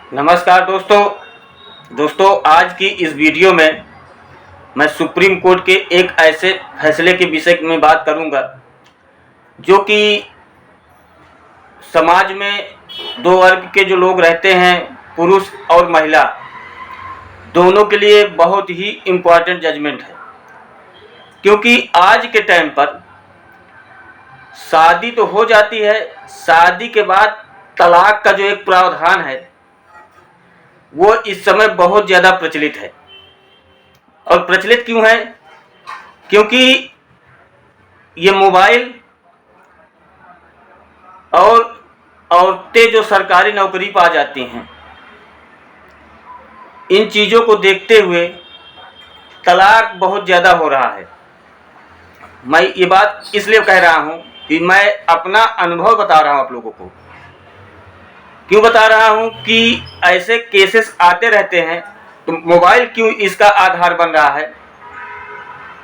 नमस्कार दोस्तों आज की इस वीडियो में मैं सुप्रीम कोर्ट के एक ऐसे फैसले के विषय में बात करूंगा जो कि समाज में दो वर्ग के जो लोग रहते हैं, पुरुष और महिला, दोनों के लिए बहुत ही इम्पोर्टेंट जजमेंट है। क्योंकि आज के टाइम पर शादी तो हो जाती है, शादी के बाद तलाक का जो एक प्रावधान है वो इस समय बहुत ज़्यादा प्रचलित है। और प्रचलित क्यों है? क्योंकि ये मोबाइल और औरतें जो सरकारी नौकरी पा जाती हैं, इन चीज़ों को देखते हुए तलाक बहुत ज़्यादा हो रहा है। मैं ये बात इसलिए कह रहा हूँ कि मैं अपना अनुभव बता रहा हूँ आप लोगों को। क्यों बता रहा हूँ कि ऐसे केसेस आते रहते हैं, तो मोबाइल क्यों इसका आधार बन रहा है।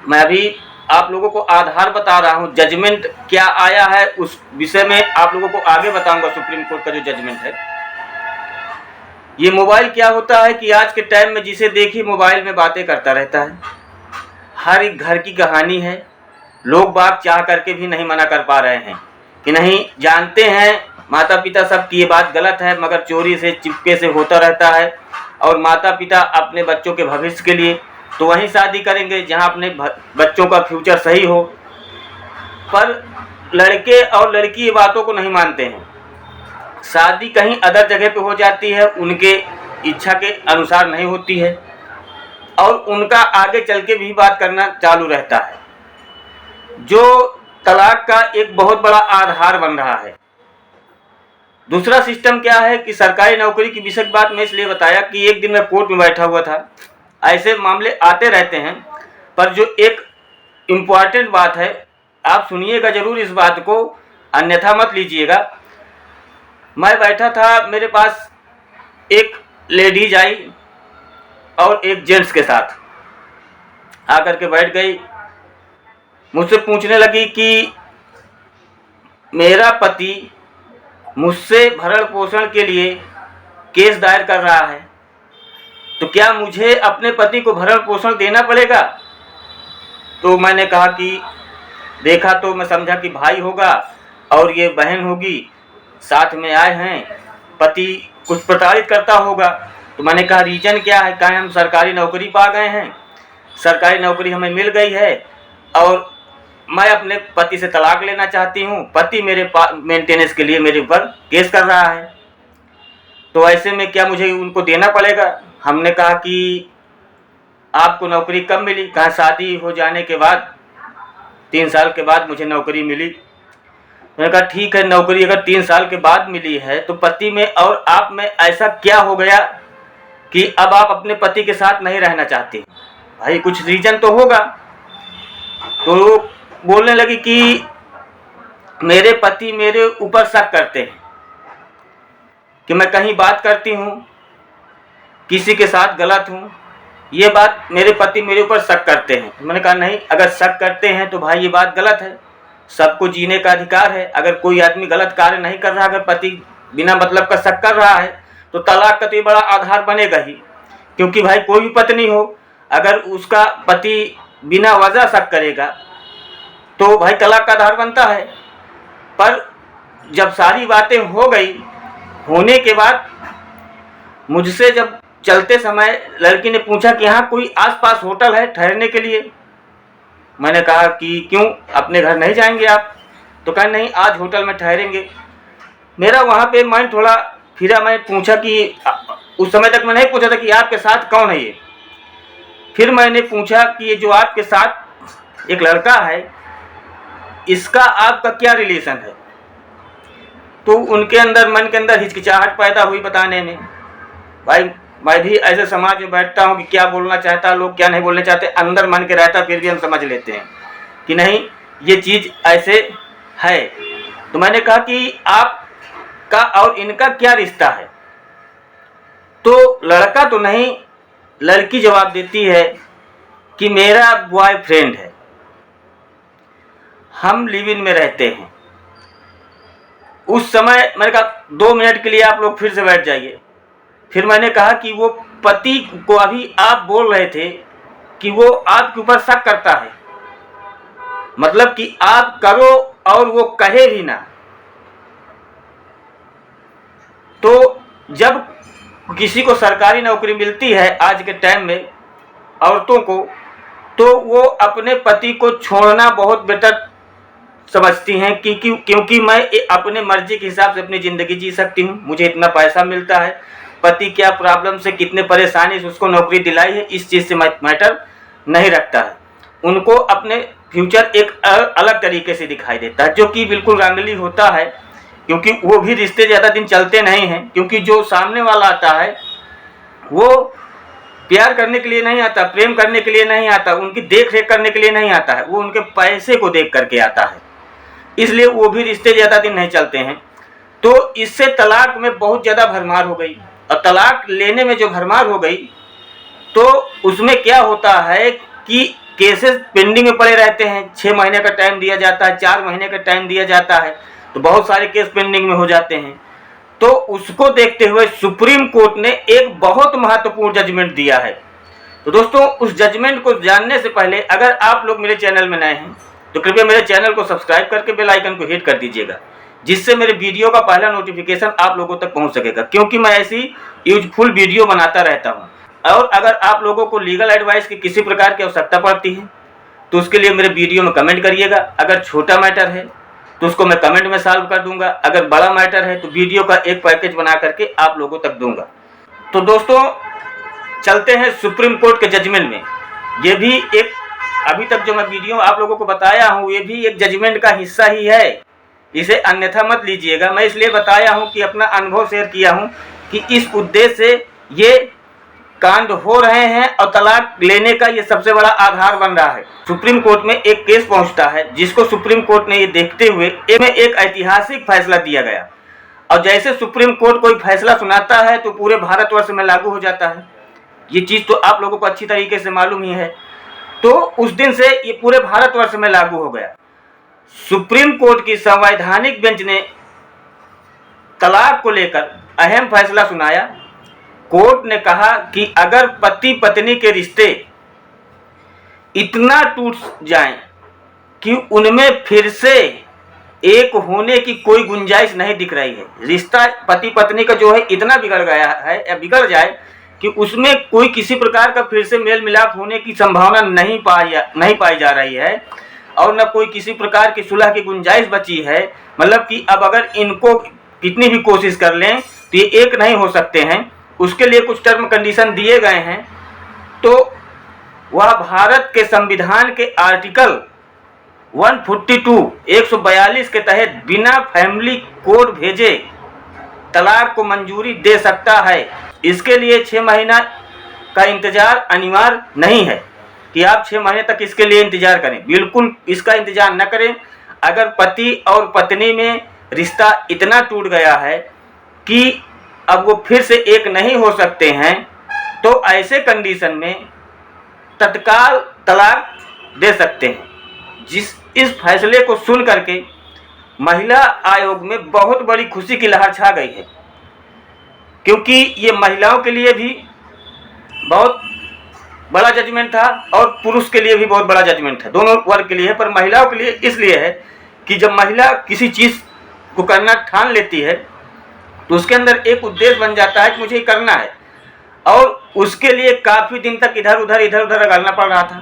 मैं अभी आप लोगों को आधार बता रहा हूँ, जजमेंट क्या आया है उस विषय में आप लोगों को आगे बताऊंगा। सुप्रीम कोर्ट का जो जजमेंट है, ये मोबाइल क्या होता है कि आज के टाइम में जिसे देखिए मोबाइल में बातें करता रहता है। हर एक घर की कहानी है। लोग बाग चाह करके भी नहीं मना कर पा रहे हैं कि नहीं, जानते हैं माता पिता सब की ये बात गलत है, मगर चोरी से चिपके से होता रहता है। और माता पिता अपने बच्चों के भविष्य के लिए तो वहीं शादी करेंगे जहां अपने बच्चों का फ्यूचर सही हो। पर लड़के और लड़की ये बातों को नहीं मानते हैं। शादी कहीं अदर जगह पे हो जाती है, उनके इच्छा के अनुसार नहीं होती है और उनका आगे चल के भी बात करना चालू रहता है, जो तलाक का एक बहुत बड़ा आधार बन रहा है। दूसरा सिस्टम क्या है कि सरकारी नौकरी की विषय बात मैं इसलिए बताया कि एक दिन मैं कोर्ट में बैठा हुआ था। ऐसे मामले आते रहते हैं, पर जो एक इम्पॉर्टेंट बात है, आप सुनिएगा जरूर इस बात को, अन्यथा मत लीजिएगा। मैं बैठा था, मेरे पास एक लेडीज आई और एक जेंट्स के साथ आकर के बैठ गई। मुझसे पूछने लगी कि मेरा पति मुझसे भरण पोषण के लिए केस दायर कर रहा है, तो क्या मुझे अपने पति को भरण पोषण देना पड़ेगा? तो मैंने कहा कि देखा तो मैं समझा कि भाई होगा और ये बहन होगी, साथ में आए हैं, पति कुछ प्रताड़ित करता होगा। तो मैंने कहा रीजन क्या है? कहा हम सरकारी नौकरी पा गए हैं, सरकारी नौकरी हमें मिल गई है और मैं अपने पति से तलाक लेना चाहती हूँ। पति मेरे मेंटेनेंस के लिए मेरे ऊपर केस कर रहा है, तो ऐसे में क्या मुझे उनको देना पड़ेगा? हमने कहा कि आपको नौकरी कब मिली? कहा शादी हो जाने के बाद 3 साल के बाद मुझे नौकरी मिली। मैंने कहा ठीक है, नौकरी अगर 3 साल के बाद मिली है तो पति में और आप में ऐसा क्या हो गया कि अब आप अपने पति के साथ नहीं रहना चाहते? भाई कुछ रीजन तो होगा। तो बोलने लगी कि मेरे पति मेरे ऊपर शक करते हैं कि मैं कहीं बात करती हूँ, किसी के साथ गलत हूँ, ये बात मेरे पति मेरे ऊपर शक करते हैं। मैंने कहा नहीं, अगर शक करते हैं तो भाई ये बात गलत है। सबको जीने का अधिकार है। अगर कोई आदमी गलत कार्य नहीं कर रहा, अगर पति बिना मतलब का शक कर रहा है, तो तलाक का तो ये बड़ा आधार बनेगा ही। क्योंकि भाई कोई भी पत्नी हो, अगर उसका पति बिना वजह शक करेगा तो भाई तलाक का आधार बनता है। पर जब सारी बातें हो गई, होने के बाद मुझसे जब चलते समय लड़की ने पूछा कि यहाँ कोई आसपास होटल है ठहरने के लिए? मैंने कहा कि क्यों, अपने घर नहीं जाएंगे आप? तो कहा नहीं, आज होटल में ठहरेंगे। मेरा वहाँ पे माइंड थोड़ा फिरा। मैं पूछा कि उस समय तक मैं नहीं पूछा था कि आपके साथ कौन है ये। फिर मैंने पूछा कि ये जो आपके साथ एक लड़का है, इसका आपका क्या रिलेशन है? तो उनके अंदर, मन के अंदर हिचकिचाहट पैदा हुई बताने में। भाई मैं भी ऐसे समाज में बैठता हूँ कि क्या बोलना चाहता लोग, क्या नहीं बोलना चाहते, अंदर मन के रहता, फिर भी हम समझ लेते हैं कि नहीं ये चीज़ ऐसे है। तो मैंने कहा कि आपका और इनका क्या रिश्ता है? तो लड़का तो नहीं, लड़की जवाब देती है कि मेरा बॉयफ्रेंड है, हम लिव इन में रहते हैं। उस समय मैंने कहा 2 मिनट के लिए आप लोग फिर से बैठ जाइए। फिर मैंने कहा कि वो पति को अभी आप बोल रहे थे कि वो आपके ऊपर शक करता है, मतलब कि आप करो और वो कहे भी ना। तो जब किसी को सरकारी नौकरी मिलती है आज के टाइम में औरतों को, तो वो अपने पति को छोड़ना बहुत बेटर समझती हैं क्योंकि मैं अपने मर्जी के हिसाब से अपनी ज़िंदगी जी सकती हूँ, मुझे इतना पैसा मिलता है, पति क्या प्रॉब्लम से कितने परेशानी से उसको नौकरी दिलाई है, इस चीज़ से मैटर नहीं रखता है। उनको अपने फ्यूचर एक अलग तरीके से दिखाई देता है, जो कि बिल्कुल रंगली होता है, क्योंकि वो भी रिश्ते ज़्यादा दिन चलते नहीं हैं। क्योंकि जो सामने वाला आता है वो प्यार करने के लिए नहीं आता, प्रेम करने के लिए नहीं आता, उनकी देख रेख करने के लिए नहीं आता है, वो उनके पैसे को देख करके आता है, इसलिए वो भी रिश्ते ज़्यादा दिन नहीं चलते हैं। तो इससे तलाक में बहुत ज़्यादा भरमार हो गई, और तलाक लेने में जो भरमार हो गई तो उसमें क्या होता है कि केसेस पेंडिंग में पड़े रहते हैं। 6 महीने का टाइम दिया जाता है, 4 महीने का टाइम दिया जाता है, तो बहुत सारे केस पेंडिंग में हो जाते हैं। तो उसको देखते हुए सुप्रीम कोर्ट ने एक बहुत महत्वपूर्ण जजमेंट दिया है। तो दोस्तों, उस जजमेंट को जानने से पहले अगर आप लोग मेरे चैनल में नए हैं तो कृपया मेरे चैनल को सब्सक्राइब करके बेल आइकन को हिट कर दीजिएगा, जिससे मेरे वीडियो का पहला नोटिफिकेशन आप लोगों तक पहुंच सकेगा, क्योंकि मैं ऐसी यूजफुल वीडियो बनाता रहता हूं। और अगर आप लोगों को लीगल एडवाइस की किसी प्रकार की आवश्यकता पड़ती है तो उसके लिए मेरे वीडियो में कमेंट करिएगा। अगर छोटा मैटर है तो उसको मैं कमेंट में सॉल्व कर दूंगा, अगर बड़ा मैटर है तो वीडियो का एक पैकेज बना करके आप लोगों तक दूंगा। तो दोस्तों, चलते हैं सुप्रीम कोर्ट के जजमेंट में। ये भी एक, अभी तक जो मैं वीडियो आप लोगों को बताया हूँ, ये भी एक जजमेंट का हिस्सा ही है, इसे अन्यथा मत लीजिएगा। मैं इसलिए बताया हूँ कि अपना अनुभव शेयर किया हूँ कि इस उद्देश्य से ये कांड हो रहे हैं और तलाक लेने का ये सबसे बड़ा आधार बन रहा है। सुप्रीम कोर्ट में एक केस पहुंचता है, जिसको सुप्रीम कोर्ट ने ये देखते हुए एक ऐतिहासिक फैसला दिया गया। और जैसे सुप्रीम कोर्ट कोई फैसला सुनाता है तो पूरे भारतवर्ष में लागू हो जाता है। ये चीज़ तो आप लोगों को अच्छी तरीके से मालूम ही है। तो उस दिन से ये पूरे भारतवर्ष में लागू हो गया। सुप्रीम कोर्ट की संवैधानिक बेंच ने तलाक को लेकर अहम फैसला सुनाया। कोर्ट ने कहा कि अगर पति पत्नी के रिश्ते इतना टूट जाएं कि उनमें फिर से एक होने की कोई गुंजाइश नहीं दिख रही है, रिश्ता पति पत्नी का जो है इतना बिगड़ गया है या बिगड़ जाए कि उसमें कोई किसी प्रकार का फिर से मेल मिलाप होने की संभावना नहीं पाई जा रही है, और न कोई किसी प्रकार की सुलह की गुंजाइश बची है। मतलब कि अब अगर इनको कितनी भी कोशिश कर लें तो ये एक नहीं हो सकते हैं। उसके लिए कुछ टर्म कंडीशन दिए गए हैं। तो वह भारत के संविधान के आर्टिकल 142 के तहत बिना फैमिली कोड भेजे तलाक को मंजूरी दे सकता है। इसके लिए 6 महीना का इंतजार अनिवार्य नहीं है कि आप 6 महीने तक इसके लिए इंतजार करें। बिल्कुल इसका इंतजार न करें। अगर पति और पत्नी में रिश्ता इतना टूट गया है कि अब वो फिर से एक नहीं हो सकते हैं, तो ऐसे कंडीशन में तत्काल तलाक दे सकते हैं। इस फैसले को सुन करके महिला आयोग में बहुत बड़ी खुशी की लहर छा गई है, क्योंकि ये महिलाओं के लिए भी बहुत बड़ा जजमेंट था और पुरुष के लिए भी बहुत बड़ा जजमेंट है, दोनों वर्ग के लिए है। पर महिलाओं के लिए इसलिए है कि जब महिला किसी चीज़ को करना ठान लेती है तो उसके अंदर एक उद्देश्य बन जाता है कि मुझे ये करना है, और उसके लिए काफ़ी दिन तक इधर उधर रगड़ना पड़ रहा था,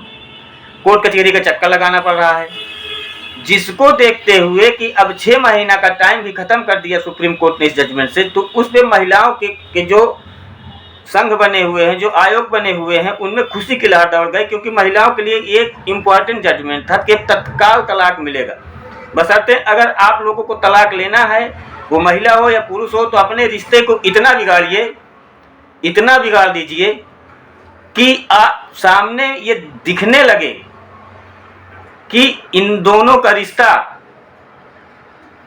कोर्ट कचहरी का चक्कर लगाना पड़ रहा है। जिसको देखते हुए कि अब 6 महीना का टाइम भी ख़त्म कर दिया सुप्रीम कोर्ट ने इस जजमेंट से, तो उस पर महिलाओं के जो संघ बने हुए हैं, जो आयोग बने हुए हैं, उनमें खुशी की लहर दौड़ गई, क्योंकि महिलाओं के लिए एक इम्पॉर्टेंट जजमेंट था कि तत्काल तलाक मिलेगा। बशर्ते अगर आप लोगों को तलाक लेना है, वो महिला हो या पुरुष हो, तो अपने रिश्ते को इतना बिगाड़िए, इतना बिगाड़ दीजिए कि आप सामने ये दिखने लगे कि इन दोनों का रिश्ता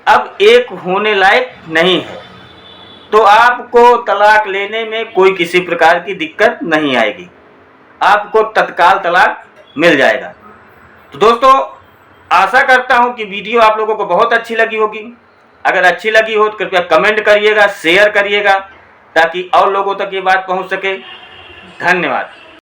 अब एक होने लायक नहीं है, तो आपको तलाक लेने में कोई किसी प्रकार की दिक्कत नहीं आएगी, आपको तत्काल तलाक मिल जाएगा। तो दोस्तों, आशा करता हूं कि वीडियो आप लोगों को बहुत अच्छी लगी होगी। अगर अच्छी लगी हो तो कृपया कमेंट करिएगा, शेयर करिएगा ताकि और लोगों तक ये बात पहुंच सके। धन्यवाद।